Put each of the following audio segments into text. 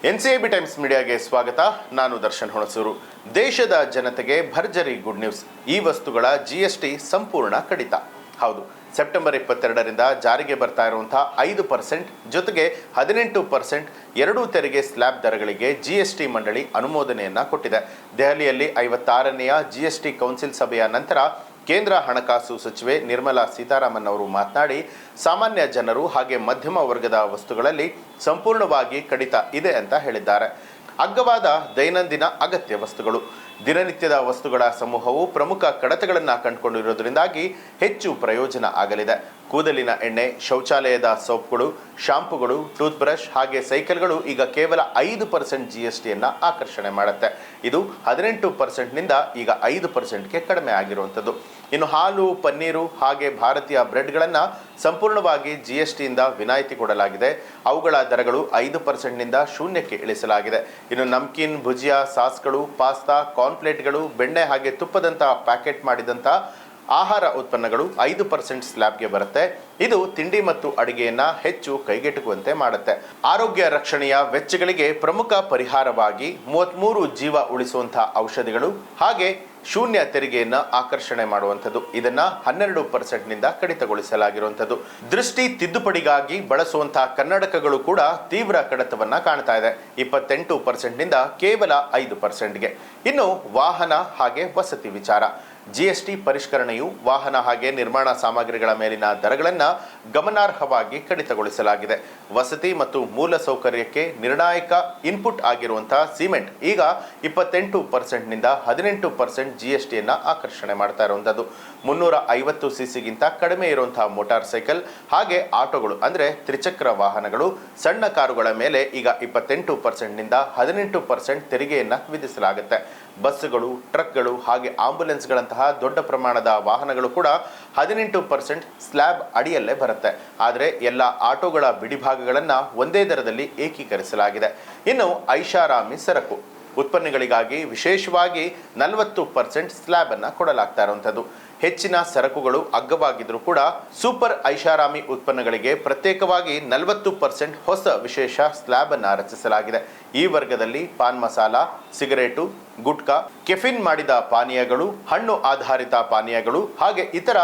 NCIB times ಮೀಡಿಯಾಗೆ ಸ್ವಾಗತ. ನಾನು ದರ್ಶನ್ ಹುಣಸೂರು. ದೇಶದ ಜನತೆಗೆ ಭರ್ಜರಿ ಗುಡ್ ನ್ಯೂಸ್. ಈ ವಸ್ತುಗಳ ಜಿಎಸ್ಟಿ ಸಂಪೂರ್ಣ ಕಡಿತ. ಹೌದು, ಸೆಪ್ಟೆಂಬರ್ 22ರಿಂದ ಜಾರಿಗೆ ಬರ್ತಾ ಇರುವಂತಹ 5% ಜೊತೆಗೆ 18% ಎರಡೂ ತೆರಿಗೆ ಸ್ಲ್ಯಾಬ್ ದರಗಳಿಗೆ ಜಿಎಸ್ಟಿ ಮಂಡಳಿ ಅನುಮೋದನೆಯನ್ನ ಕೊಟ್ಟಿದೆ. ದೆಹಲಿಯಲ್ಲಿ 56ನೇಯ ಜಿಎಸ್ಟಿ ಕೌನ್ಸಿಲ್ ಸಭೆಯ ನಂತರ ಕೇಂದ್ರ ಹಣಕಾಸು ಸಚಿವೆ ನಿರ್ಮಲಾ ಸೀತಾರಾಮನ್ ಅವರು ಮಾತನಾಡಿ, ಸಾಮಾನ್ಯ ಜನರು ಹಾಗೆ ಮಧ್ಯಮ ವರ್ಗದ ವಸ್ತುಗಳಲ್ಲಿ ಸಂಪೂರ್ಣವಾಗಿ ಕಡಿತ ಇದೆ ಅಂತ ಹೇಳಿದ್ದಾರೆ. ಅಗ್ಗವಾದ ದೈನಂದಿನ ಅಗತ್ಯ ವಸ್ತುಗಳು, ದಿನನಿತ್ಯದ ವಸ್ತುಗಳ ಸಮೂಹವು ಪ್ರಮುಖ ಕಡತಗಳನ್ನು ಕಂಡುಕೊಂಡಿರುವುದರಿಂದಾಗಿ ಹೆಚ್ಚು ಪ್ರಯೋಜನ ಆಗಲಿದೆ. ಕೂದಲಿನ ಎಣ್ಣೆ, ಶೌಚಾಲಯದ ಸೋಪ್ಗಳು, ಶಾಂಪುಗಳು, ಟೂತ್ ಬ್ರಷ್ ಹಾಗೆ ಸೈಕಲ್ಗಳು ಈಗ ಕೇವಲ 5% ಜಿಎಸ್ಟಿಯನ್ನು ಆಕರ್ಷಣೆ ಮಾಡುತ್ತೆ. ಇದು 18%ನಿಂದ ಈಗ 5%ಗೆ ಕಡಿಮೆ ಆಗಿರುವಂಥದ್ದು. ಇನ್ನು ಹಾಲು, ಪನ್ನೀರು ಹಾಗೆ ಭಾರತೀಯ ಬ್ರೆಡ್ಗಳನ್ನು ಸಂಪೂರ್ಣವಾಗಿ ಜಿಎಸ್ಟಿಯಿಂದ ವಿನಾಯಿತಿ ಕೊಡಲಾಗಿದೆ. ಅವುಗಳ ದರಗಳು 5%ನಿಂದ 0ಕ್ಕೆ ಇಳಿಸಲಾಗಿದೆ. ಇನ್ನು ನಮ್ಕಿನ್, ಭುಜಿಯಾ, ಸಾಸ್ಗಳು, ಪಾಸ್ತಾ, ಕಾರ್ನ್ಪ್ಲೇಟ್ಗಳು, ಬೆಣ್ಣೆ ಹಾಗೆ ತುಪ್ಪದಂತಹ ಪ್ಯಾಕೆಟ್ ಮಾಡಿದಂಥ ಆಹಾರ ಉತ್ಪನ್ನಗಳು 5% ಸ್ಲ್ಯಾಬ್ಗೆ ಬರುತ್ತೆ. ಇದು ತಿಂಡಿ ಮತ್ತು ಅಡಿಗೆಯನ್ನ ಹೆಚ್ಚು ಕೈಗೆಟುಕುವಂತೆ ಮಾಡುತ್ತೆ. ಆರೋಗ್ಯ ರಕ್ಷಣೆಯ ವೆಚ್ಚಗಳಿಗೆ ಪ್ರಮುಖ ಪರಿಹಾರವಾಗಿ 33 ಜೀವ ಉಳಿಸುವಂತಹ ಔಷಧಿಗಳು ಹಾಗೆ 0 ತೆರಿಗೆಯನ್ನ ಆಕರ್ಷಣೆ ಮಾಡುವಂಥದ್ದು, ಇದನ್ನ 12%ನಿಂದ ಕಡಿತಗೊಳಿಸಲಾಗಿರುವಂಥದ್ದು. ದೃಷ್ಟಿ ತಿದ್ದುಪಡಿಗಾಗಿ ಬಳಸುವಂತಹ ಕನ್ನಡಕಗಳು ಕೂಡ ತೀವ್ರ ಕಡಿತವನ್ನ ಕಾಣ್ತಾ ಇದೆ. 28%ನಿಂದ ಕೇವಲ 5%ಗೆ. ಇನ್ನು ವಾಹನ ಹಾಗೆ ವಸತಿ ವಿಚಾರ. ಜಿಎಸ್ಟಿ ಪರಿಷ್ಕರಣೆಯು ವಾಹನ ಹಾಗೆ ನಿರ್ಮಾಣ ಸಾಮಗ್ರಿಗಳ ಮೇಲಿನ ದರಗಳನ್ನು ಗಮನಾರ್ಹವಾಗಿ ಕಡಿತಗೊಳಿಸಲಾಗಿದೆ. ವಸತಿ ಮತ್ತು ಮೂಲ ಸೌಕರ್ಯಕ್ಕೆ ನಿರ್ಣಾಯಕ ಇನ್ಪುಟ್ ಆಗಿರುವಂತಹ ಸಿಮೆಂಟ್ ಈಗ 28%ನಿಂದ 18% ಜಿಎಸ್ಟಿಯನ್ನು ಆಕರ್ಷಣೆ ಮಾಡ್ತಾ ಇರುವಂಥದ್ದು. 350 ಸಿಸಿಗಿಂತ ಕಡಿಮೆ ಇರುವಂತಹ ಮೋಟಾರ್ ಸೈಕಲ್ ಹಾಗೆ ಆಟೋಗಳು ಅಂದರೆ ತ್ರಿಚಕ್ರ ವಾಹನಗಳು, ಸಣ್ಣ ಕಾರುಗಳ ಮೇಲೆ ಈಗ 28%ನಿಂದ 18% ತೆರಿಗೆಯನ್ನು ವಿಧಿಸಲಾಗುತ್ತೆ. ಬಸ್ಸುಗಳು, ಟ್ರಕ್ಗಳು ಹಾಗೆ ಆಂಬ್ಯುಲೆನ್ಸ್ಗಳಂತಹ ದೊಡ್ಡ ಪ್ರಮಾಣದ ವಾಹನಗಳು ಕೂಡ 18% ಸ್ಲ್ಯಾಬ್ ಅಡಿಯಲ್ಲೇ ಬರುತ್ತೆ. ಆದರೆ ಎಲ್ಲ ಆಟೋಗಳ ಬಿಡಿಭಾಗಗಳನ್ನು ಒಂದೇ ದರದಲ್ಲಿ ಏಕೀಕರಿಸಲಾಗಿದೆ. ಇನ್ನು ಐಷಾರಾಮಿ ಸರಕು ಉತ್ಪನ್ನಗಳಿಗಾಗಿ ವಿಶೇಷವಾಗಿ 40% ಸ್ಲ್ಯಾಬ್ ಅನ್ನು ಕೊಡಲಾಗ್ತಾ ಇರುವಂಥದ್ದು. ಹೆಚ್ಚಿನ ಸರಕುಗಳು ಅಗ್ಗವಾಗಿದ್ರೂ ಕೂಡ ಸೂಪರ್ ಐಷಾರಾಮಿ ಉತ್ಪನ್ನಗಳಿಗೆ ಪ್ರತ್ಯೇಕವಾಗಿ 40% ಹೊಸ ವಿಶೇಷ ಸ್ಲ್ಯಾಬ್ ಅನ್ನು ರಚಿಸಲಾಗಿದೆ. ಈ ವರ್ಗದಲ್ಲಿ ಪಾನ್ ಮಸಾಲ, ಸಿಗರೇಟು, ಗುಟ್ಕಾ, ಕೆಫಿನ್ ಮಾಡಿದ ಪಾನೀಯಗಳು, ಹಣ್ಣು ಆಧಾರಿತ ಪಾನೀಯಗಳು ಹಾಗೆ ಇತರ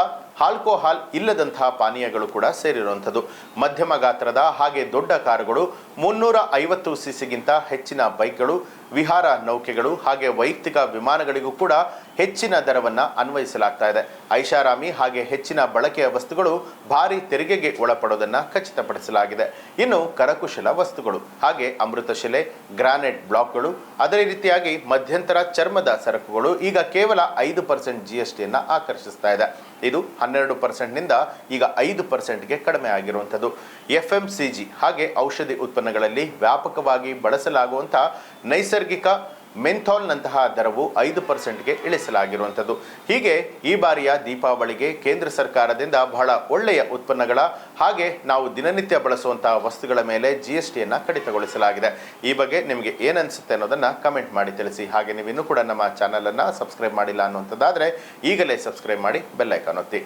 ಆಲ್ಕೋಹಾಲ್ ಇಲ್ಲದಂತಹ ಪಾನೀಯಗಳು ಕೂಡ ಸೇರಿರುವಂಥದ್ದು. ಮಧ್ಯಮ ಗಾತ್ರದ ಹಾಗೆ ದೊಡ್ಡ ಕಾರುಗಳು, 350 ಸಿಸಿಗಿಂತ ಹೆಚ್ಚಿನ ಬೈಕ್ಗಳು, ವಿಹಾರ ನೌಕೆಗಳು ಹಾಗೆ ವೈಯಕ್ತಿಕ ವಿಮಾನಗಳಿಗೂ ಕೂಡ ಹೆಚ್ಚಿನ ದರವನ್ನು ಅನ್ವಯಿಸಲಾಗ್ತಾ ಇದೆ. ಐಷಾರಾಮಿ ಹಾಗೆ ಹೆಚ್ಚಿನ ಬಳಕೆಯ ವಸ್ತುಗಳು ಭಾರಿ ತೆರಿಗೆಗೆ ಒಳಪಡೋದನ್ನು ಖಚಿತಪಡಿಸಲಾಗಿದೆ. ಇನ್ನು ಕರಕುಶಲ ವಸ್ತುಗಳು ಹಾಗೆ ಅಮೃತಶಿಲೆ, ಗ್ರಾನೈಟ್ ಬ್ಲಾಕ್ಗಳು, ಅದೇ ರೀತಿಯಾಗಿ ಮಧ್ಯಂತರ ಚರ್ಮದ ಸರಕುಗಳು ಈಗ ಕೇವಲ 5% ಜಿಎಸ್ಟಿಯನ್ನು ಆಕರ್ಷಿಸ್ತಾ ಇದೆ. ಇದು 12%ನಿಂದ ಈಗ 5%ಗೆ ಕಡಿಮೆ ಆಗಿರುವಂಥದ್ದು. FMCG ಹಾಗೆ ಔಷಧಿ ಉತ್ಪನ್ನಗಳಲ್ಲಿ ವ್ಯಾಪಕವಾಗಿ ಬಳಸಲಾಗುವಂತಹ ನೈಸರ್ಗಿಕ ಮೆಂಥಾಲ್ನಂತಹ ದರವು 5%ಗೆ ಇಳಿಸಲಾಗಿರುವಂಥದ್ದು. ಹೀಗೆ ಈ ಬಾರಿಯ ದೀಪಾವಳಿಗೆ ಕೇಂದ್ರ ಸರ್ಕಾರದಿಂದ ಬಹಳ ಒಳ್ಳೆಯ ಉತ್ಪನ್ನಗಳ ಹಾಗೆ ನಾವು ದಿನನಿತ್ಯ ಬಳಸುವಂತಹ ವಸ್ತುಗಳ ಮೇಲೆ ಜಿಎಸ್ಟಿಯನ್ನು ಕಡಿತಗೊಳಿಸಲಾಗಿದೆ. ಈ ಬಗ್ಗೆ ನಿಮಗೆ ಏನನ್ಸುತ್ತೆ ಅನ್ನೋದನ್ನು ಕಮೆಂಟ್ ಮಾಡಿ ತಿಳಿಸಿ. ಹಾಗೆ ನೀವು ಇನ್ನೂ ಕೂಡ ನಮ್ಮ ಚಾನಲನ್ನು ಸಬ್ಸ್ಕ್ರೈಬ್ ಮಾಡಿಲ್ಲ ಅನ್ನುವಂಥದ್ದಾದರೆ ಈಗಲೇ ಸಬ್ಸ್ಕ್ರೈಬ್ ಮಾಡಿ ಬೆಲ್ ಐಕಾನ್ ಒತ್ತಿ.